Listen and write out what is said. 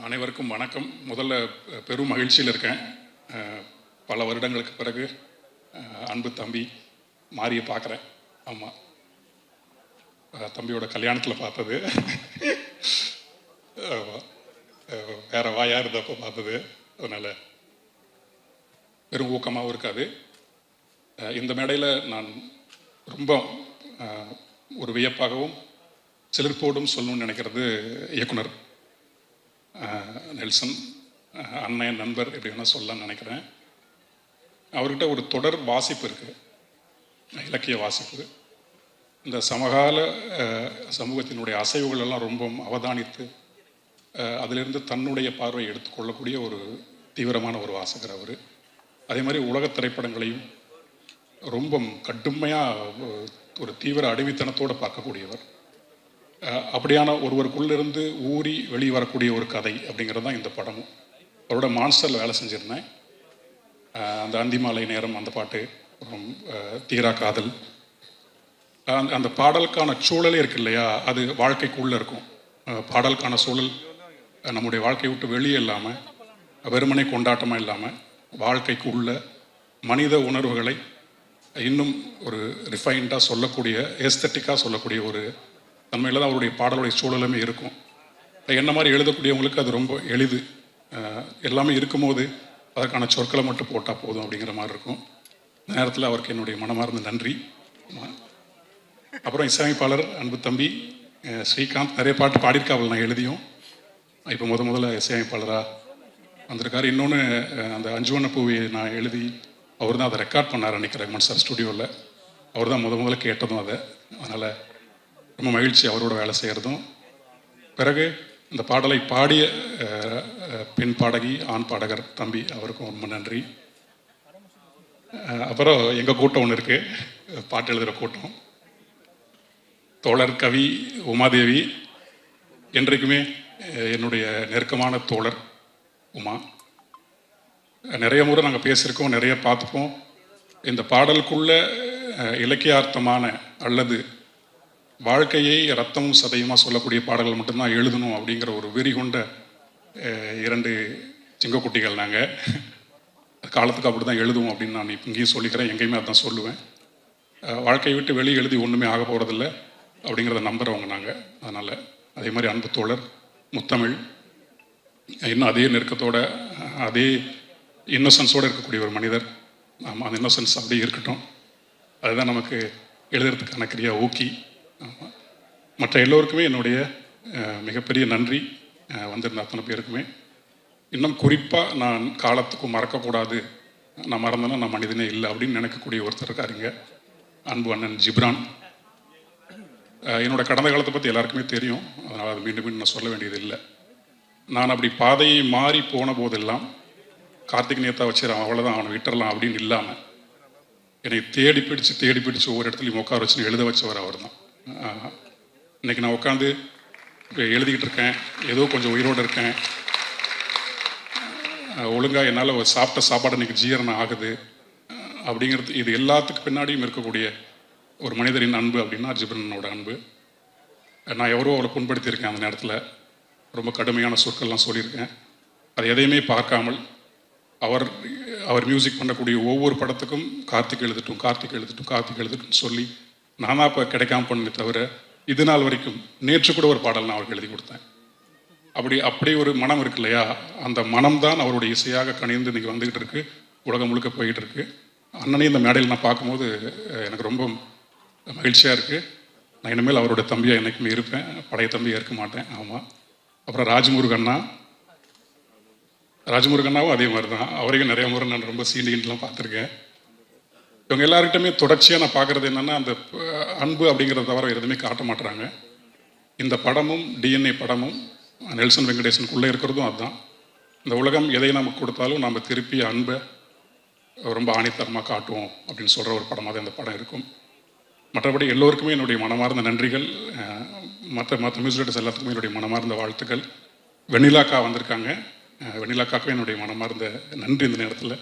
அனைவருக்கும் வணக்கம். முதல்ல பெரும் மகிழ்ச்சியில் இருக்கேன். பல வருடங்களுக்கு பிறகு அன்பு தம்பி மாரியை பார்க்குறேன். ஆமாம், தம்பியோட கல்யாணத்தில் பார்த்தது, வேற வாயாக இருந்தப்போ பார்த்தது. அதனால் பெரும் ஊக்கமாகவும் இருக்காது. இந்த மேடையில் நான் ரொம்ப ஒரு வியப்பாகவும் சிலிர்ப்போடும் சொல்லணும்னு நினைக்கிறது இயக்குனர் நெல்சன் அண்ணன், நண்பர், எப்படி வேணால் சொல்லலாம்னு நினைக்கிறேன். அவர்கிட்ட ஒரு தொடர் வாசிப்பு இருக்குது, இலக்கிய வாசிப்பு. இந்த சமகால சமூகத்தினுடைய அசைவுகள் எல்லாம் ரொம்ப அவதானித்து அதிலிருந்து தன்னுடைய பார்வையை எடுத்துக்கொள்ளக்கூடிய ஒரு தீவிரமான ஒரு வாசகர் அவர். அதே மாதிரி உலக திரைப்படங்களையும் ரொம்ப கடுமையாக ஒரு தீவிர அடிமைத்தனத்தோடு பார்க்கக்கூடியவர். அப்படியான ஒருவருக்குள்ளிருந்து ஊறி வெளியே வரக்கூடிய ஒரு கதை அப்படிங்கிறது தான் இந்த படமும். அவரோட மான்ஸ்டரில் வேலை செஞ்சுருந்தேன். அந்த அந்திமாலை நேரம் அந்த பாட்டு, அப்புறம் தீரா காதல், அந்த பாடலுக்கான சூழலே இருக்கு இல்லையா, அது வாழ்க்கைக்குள்ளே இருக்கும். பாடலுக்கான சூழல் நம்முடைய வாழ்க்கையை விட்டு வெளியே இல்லாமல், வெறுமனை கொண்டாட்டமாக இல்லாமல், வாழ்க்கைக்கு உள்ள மனித உணர்வுகளை இன்னும் ஒரு ரிஃபைன்டாக சொல்லக்கூடிய, ஏஸ்தட்டிக்காக சொல்லக்கூடிய ஒரு தன்மையில் தான் அவருடைய பாடலுடைய சூழலுமே இருக்கும். என்ன மாதிரி எழுதக்கூடியவங்களுக்கு அது ரொம்ப எளிது. எல்லாமே இருக்கும்போது அதற்கான சொற்களை மட்டும் போட்டால் போதும் அப்படிங்கிற மாதிரி இருக்கும். இந்த நேரத்தில் அவருக்கு என்னுடைய மனமார்ந்த நன்றி. அப்புறம் இசையமைப்பாளர் அன்பு தம்பி ஸ்ரீகாந்த் நிறைய பாட்டு பாடியிருக்காவில் நான் எழுதியும். இப்போ முதல்ல இசையமைப்பாளராக வந்திருக்காரு. இன்னொன்று, அந்த அஞ்சுவண்ண பூவை நான் எழுதி அவர் தான் அதை ரெக்கார்ட் பண்ணார் நினைக்கிறேன் ரஹ்மான் சார் ஸ்டுடியோவில். அவர் தான் முதல்ல கேட்டதும் அதை. அதனால் ரொம்ப மகிழ்ச்சி அவரோட வேலை செய்கிறதும். பிறகு இந்த பாடலை பாடிய பெண் பாடகி, ஆண் பாடகர் தம்பி, அவருக்கும் ரொம்ப நன்றி. அப்புறம் எங்கள் கூட்டம் ஒன்று இருக்குது, பாட்டு எழுதுகிற கூட்டம். தோழர் கவி உமாதேவி என்றைக்குமே என்னுடைய நெருக்கமான தோழர் உமா. நிறைய முறை நாங்கள் பேசியிருக்கோம், நிறைய பார்த்துப்போம். இந்த பாடலுக்குள்ள இலக்கியார்த்தமான அல்லது வாழ்க்கையை ரத்தமும் சதையுமா சொல்லக்கூடிய பாடல்கள் மட்டும்தான் எழுதணும் அப்படிங்கிற ஒரு வெறி கொண்ட இரண்டு சிங்கக்குட்டிகள் நாங்கள். காலத்துக்கு அப்படி தான் எழுதுவோம் அப்படின்னு நான் இப்போ இங்கேயும் சொல்லிக்கிறேன், எங்கேயுமே அதான் சொல்லுவேன். வாழ்க்கையை விட்டு வெளியே எழுதி ஒன்றுமே ஆக போகிறதில்ல அப்படிங்கிறத நம்புகிறவங்க நாங்கள். அதனால் அதே மாதிரி அன்பு தோழர் முத்தமிழ் இன்னும் அதே நெருக்கத்தோட, அதே இன்னோசன்ஸோடு இருக்கக்கூடிய ஒரு மனிதர். ஆமாம், அந்த இன்னோசன்ஸ் அப்படியே இருக்கட்டும். அதுதான் நமக்கு எழுதுறதுக்கான கிரியா ஊக்கி. ஆமாம், மற்ற எல்லோருக்குமே என்னுடைய மிகப்பெரிய நன்றி. வந்திருந்த அத்தனை பேருக்குமே. இன்னும் குறிப்பாக நான் காலத்துக்கும் மறக்கக்கூடாது, நான் மறந்தேன்னா நான் மனிதனே இல்லை அப்படின்னு நினைக்கக்கூடிய ஒருத்தர் இருக்காருங்க, அன்பு அண்ணன் ஜிப்ரான். என்னோடய கடந்த காலத்தை பற்றி எல்லாருக்குமே தெரியும், அதனால் அது மீண்டும் மீண்டும் நான் சொல்ல வேண்டியது இல்லை. நான் அப்படி பாதையை மாறி போன போதெல்லாம் கார்த்திக் நேத்தா வச்சுறான் அவ்வளோதான், அவனை விட்டுறலாம் அப்படின்னு இல்லாமல் என்னை தேடி பிடிச்சு ஒவ்வொரு இடத்துலையும் உட்கார வச்சுன்னு எழுத வச்சவர் அவர் தான். இன்றைக்கி நான் உட்காந்து எழுதிக்கிட்டு இருக்கேன், ஏதோ கொஞ்சம் உயிரோடு இருக்கேன், ஒழுங்காக என்னால் சாப்பிட்ட சாப்பாடு இன்றைக்கி ஜீரணம் ஆகுது அப்படிங்கிறது, இது எல்லாத்துக்கு பின்னாடியும் இருக்கக்கூடிய ஒரு மனிதரின் அன்பு அப்படின்னா ஜிப்ரனோட அன்பு. நான் எவரோ அவளை புண்படுத்தியிருக்கேன், அந்த நேரத்தில் ரொம்ப கடுமையான சொற்கள்லாம் சொல்லியிருக்கேன். அதை எதையுமே பார்க்காமல் அவர் மியூசிக் பண்ணக்கூடிய ஒவ்வொரு படத்துக்கும் கார்த்திக் எழுதட்டும் சொல்லி நானாக இப்போ கிடைக்காம பண்ணே தவிர, இது நாள் வரைக்கும் நேற்று கூட ஒரு பாடல் நான் அவருக்கு எழுதி கொடுத்தேன். அப்படி ஒரு மனம் இருக்கு இல்லையா, அந்த மனம் தான் அவருடைய இசையாக கணிந்து இன்றைக்கி வந்துக்கிட்டு இருக்கு, உலகம் முழுக்க போயிட்டு இருக்கு. அண்ணனையும் இந்த மேடையில் நான் பார்க்கும்போது எனக்கு ரொம்ப மகிழ்ச்சியாக இருக்குது. நான் இனிமேல் அவருடைய தம்பியாக என்றைக்குமே இருப்பேன், பழைய தம்பியாக இருக்க மாட்டேன். ஆமாம். அப்புறம் ராஜமுருகண்ணாவும் அதே மாதிரி தான். அவரையும் நிறைய முறை நான் ரொம்ப சீண்டிகிட்டுலாம் பார்த்துருக்கேன். இவங்க எல்லாருக்கிட்டுமே தொடர்ச்சியாக நான் பார்க்குறது என்னென்னா, அந்த அன்பு அப்படிங்கிறத தவிர எதுவுமே காட்ட மாட்டுறாங்க. இந்த படமும் டிஎன்ஏ படமும் நெல்சன் வெங்கடேசனுக்குள்ளே இருக்கிறதும் அதுதான். இந்த உலகம் எதை நமக்கு கொடுத்தாலும் நம்ம திருப்பி அன்பை ரொம்ப ஆணித்தரமாக காட்டுவோம் அப்படின்னு சொல்கிற ஒரு படமாக தான் இந்த படம் இருக்கும். மற்றபடி எல்லோருக்குமே என்னுடைய மனமார்ந்த நன்றிகள். மற்ற மியூசிக் டைரக்டர்ஸ் எல்லாத்துக்குமே என்னுடைய மனமார்ந்த வாழ்த்துக்கள். வெண்ணிலாக்கா வந்திருக்காங்க, வெண்ணிலாக்காவுக்கும் என்னுடைய மனமார்ந்த நன்றி இந்த நேரத்தில்.